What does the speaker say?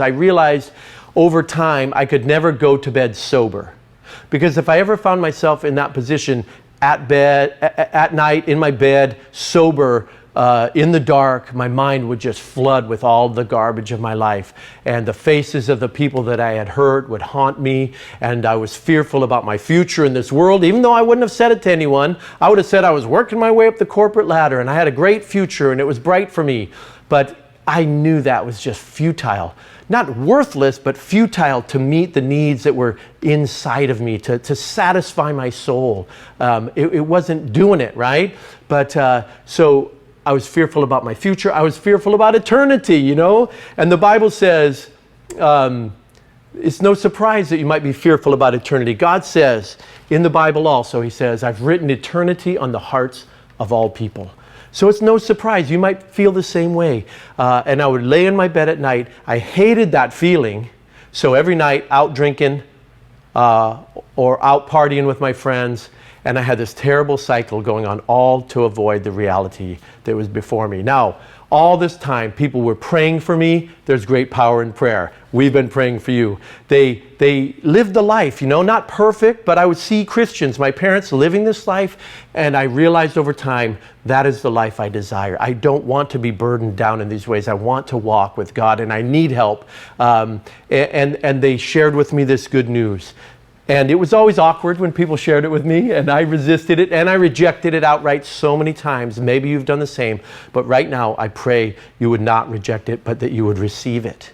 I realized over time I could never go to bed sober. Because if I ever found myself in that position at night, in my bed, sober, in the dark, my mind would just flood with all the garbage of my life. And the faces of the people that I had hurt would haunt me. And I was fearful about my future in this world. Even though I wouldn't have said it to anyone, I would have said I was working my way up the corporate ladder and I had a great future and it was bright for me. But I knew that was just futile. Not worthless, but futile to meet the needs that were inside of me, to satisfy my soul. It wasn't doing it, right? But so I was fearful about my future. I was fearful about eternity, you know? And the Bible says, it's no surprise that you might be fearful about eternity. God says in the Bible also, He says, I've written eternity on the hearts of all people. So it's no surprise. You might feel the same way. And I would lay in my bed at night. I hated that feeling. So every night out drinking or out partying with my friends. And I had this terrible cycle going on, all to avoid the reality that was before me. Now, all this time, people were praying for me. There's great power in prayer. We've been praying for you. They lived the life, you know, not perfect, but I would see Christians, my parents, living this life, and I realized over time, that is the life I desire. I don't want to be burdened down in these ways. I want to walk with God, and I need help. And they shared with me this good news. And it was always awkward when people shared it with me, and I resisted it, and I rejected it outright so many times. Maybe you've done the same, but right now I pray you would not reject it, but that you would receive it.